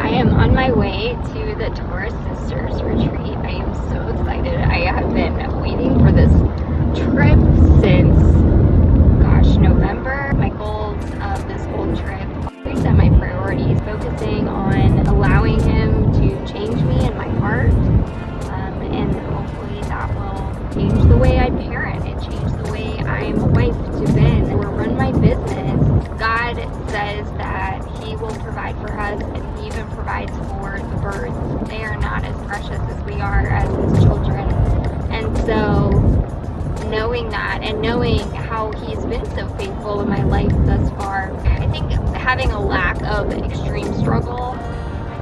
I am on my way to the Torah Sisters retreat. I am so excited. I have been waiting for this trip since, November. My goals of this whole trip, reset my priorities, focusing on allowing him to change me and my heart, and hopefully that will change the way I parent and change the way I'm a wife to Ben or run my business. God says that he will provide for us, and he even provides for the birds. They are not as precious as we are as his children. And so knowing that and knowing how he's been so faithful in my life thus far, I think having a lack of extreme struggle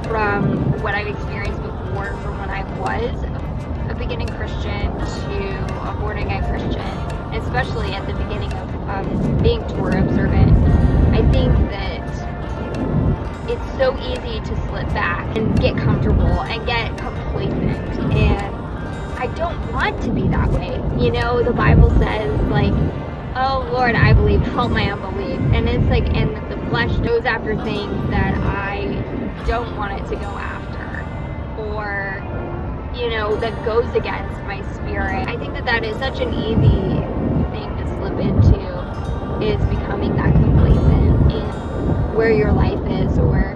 from what I've experienced before, from when I was a beginning Christian to a born again Christian, especially at the beginning of being Torah observant, I think that it's so easy to slip back and get comfortable and get complacent, and I don't want to be that way. You know, the Bible says, like, oh Lord, I believe, help my unbelief. And it's like, and the flesh goes after things that I don't want it to go after, or, you know, that goes against my spirit. I think that that is such an easy thing to slip into, is becoming that complacent in where your life is, or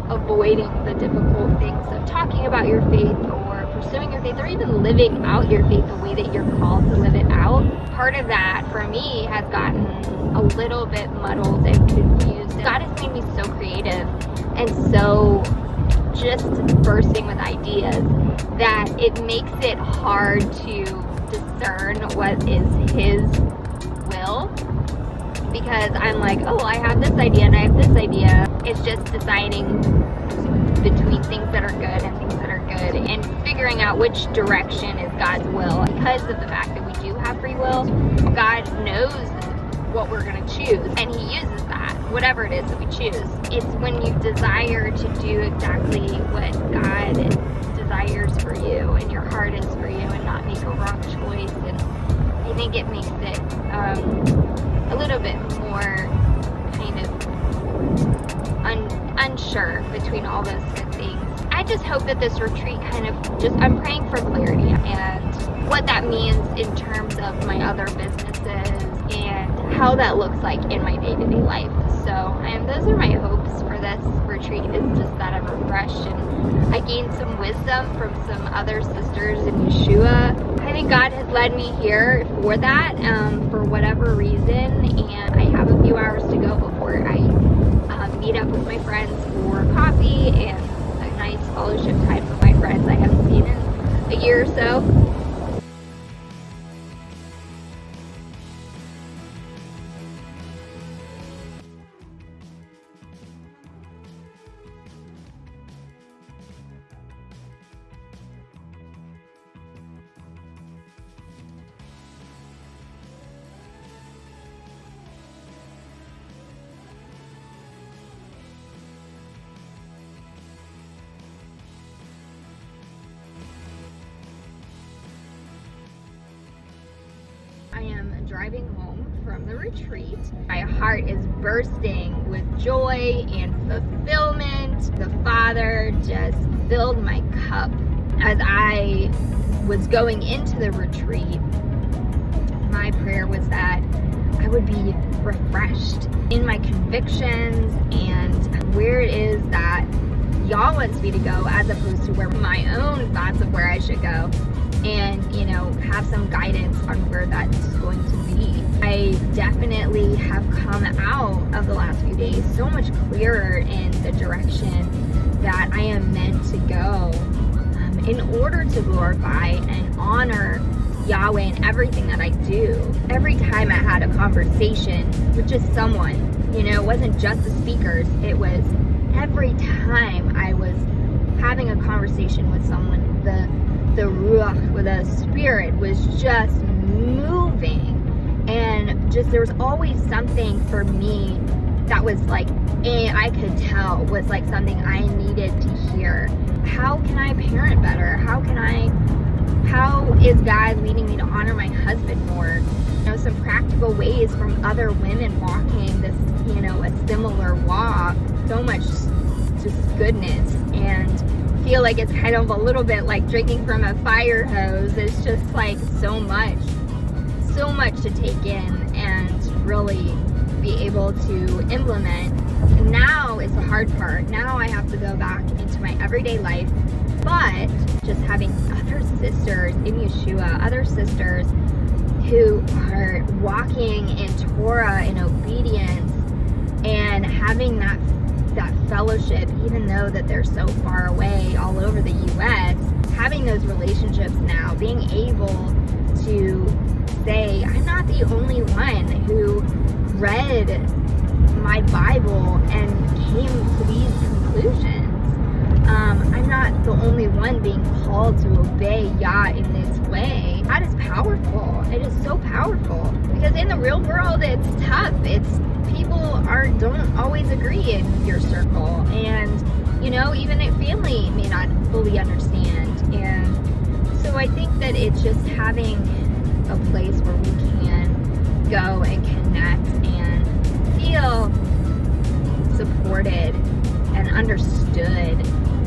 avoiding the difficult things of talking about your faith or pursuing your faith or even living out your faith the way that you're called to live it out. Part of that for me has gotten a little bit muddled and confused. God has made me so creative and so just bursting with ideas that it makes it hard to discern what is his will, because I'm like, oh, I have this idea and I have this idea. It's just deciding between things that are good and things that are good, and figuring out which direction is God's will. Because of the fact that we do have free will, God knows what we're going to choose, and he uses that, whatever it is that we choose. It's when you desire to do exactly what God desires for you and your heart is for you, and not make a wrong choice. And I think it makes it a little bit more kind of unsure between all those good things. I just hope that this retreat I'm praying for clarity and what that means in terms of my other businesses and how that looks like in my day-to-day life. So those are my hopes for this retreat, is just that I'm refreshed and I gained some wisdom from some other sisters in Yeshua. I think God has led me here for that, for whatever reason, and I have a few hours to go before I meet up with my friends for coffee and a nice fellowship time with my friends I haven't seen in a year or so. I am driving home from the retreat. My heart is bursting with joy and fulfillment. The Father just filled my cup. As I was going into the retreat, my prayer was that I would be refreshed in my convictions and where it is that y'all wants me to go, as opposed to where my own thoughts of where I should go, and have some guidance on where that's going to be. I definitely have come out of the last few days so much clearer in the direction that I am meant to go, in order to glorify and honor Yahweh in everything that I do. Every time I had a conversation with just someone, it wasn't just the speakers, it was every time I was having a conversation with someone, the ruach, with the spirit, was just moving, and just there was always something for me that was like, I could tell was like something I needed to hear. How can I parent better? How is God leading me to honor my husband more? Some practical ways from other women walking this, a similar walk. So much goodness and feel like it's kind of a little bit like drinking from a fire hose. It's just like so much to take in and really be able to implement. And now is the hard part. Now I have to go back into my everyday life, but just having other sisters in Yeshua, other sisters who are walking in Torah and obedience and having that fellowship, even though that they're so far away all over the U.S., having those relationships now, being able to say, I'm not the only one who read my Bible and came to these conclusions. I'm not the only one being called to obey Yah in this way. That is powerful. It is so powerful. Because in the real world, it's tough. People don't always agree in your circle. And, even at family may not fully understand. And so I think that it's just having a place where we can go and connect and feel supported and understood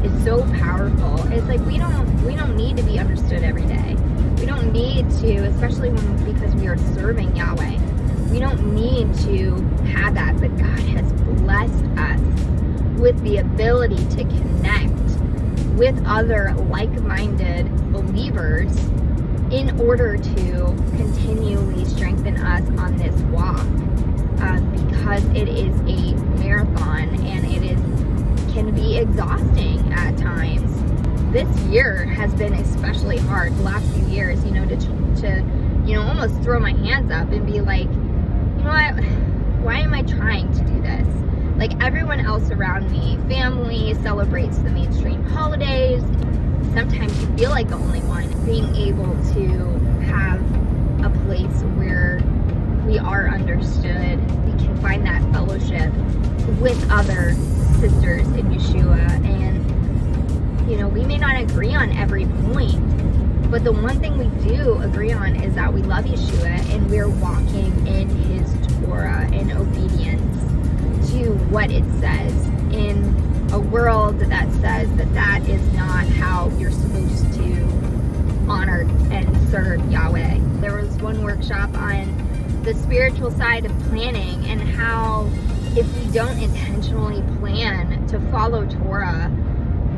is so powerful. It's like we don't need to be understood every day. We don't need to, especially because we are serving Yahweh. We don't need to have that, but God has blessed us with the ability to connect with other like-minded believers in order to continually strengthen us on this walk, because it is a marathon and can be exhausting at times. This year has been especially hard. The last few years, to almost throw my hands up and be like, you know what? Why am I trying to do this? Like everyone else around me, family celebrates the mainstream holidays. Sometimes you feel like the only one. Being able to have a place where we are understood, we can find that fellowship with other sisters in Yeshua. And, we may not agree on every point, but the one thing we do agree on is that we love Yeshua and we're walking in his Torah in obedience to what it says in a world that says that is not how you're supposed to honor and serve Yahweh. There was one workshop on the spiritual side of planning and how if we don't intentionally plan to follow Torah,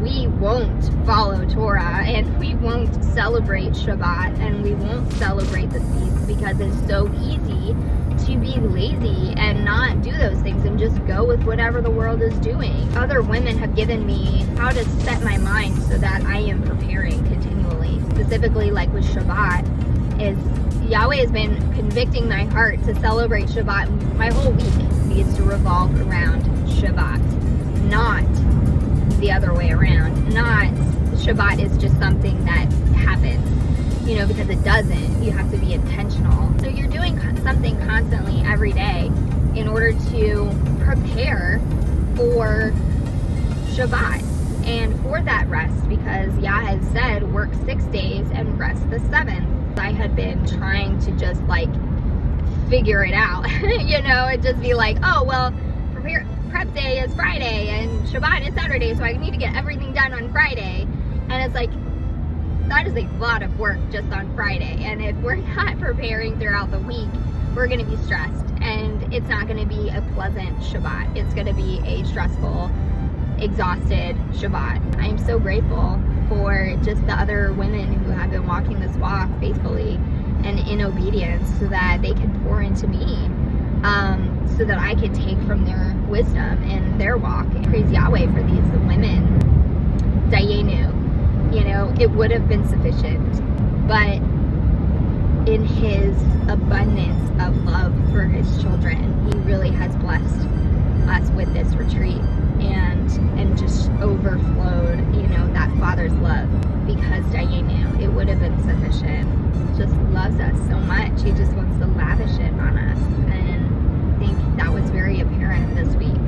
we won't follow Torah and we won't celebrate Shabbat and we won't celebrate the feast because it's so easy to be lazy and not do those things and just go with whatever the world is doing. Other women have given me how to set my mind so that I am preparing continually. Specifically like with Shabbat, is Yahweh has been convicting my heart to celebrate Shabbat. My whole week needs to revolve around Shabbat, not the other way around. Not Shabbat is just something that happens, because it doesn't. You have to be intentional. So you're doing something constantly every day in order to prepare for Shabbat and for that rest, because Yah has said work 6 days and rest the 7th. I had been trying to just figure it out, and just be like, oh, well, prep day is Friday and Shabbat is Saturday, so I need to get everything done on Friday. And it's like, that is a lot of work just on Friday. And if we're not preparing throughout the week, we're going to be stressed. And it's not going to be a pleasant Shabbat. It's going to be a stressful, exhausted Shabbat. I'm so grateful for just the other women who have been walking this walk faithfully and in obedience so that they can pour into me, so that I can take from their wisdom and their walk. And praise Yahweh for these women. Dayenu. It would have been sufficient, but in his abundance of love for his children, he really has blessed us with this retreat and just overflowed, that Father's love, because Dayenu, it would have been sufficient. Just loves us so much. He just wants to lavish it on us. And I think that was very apparent this week.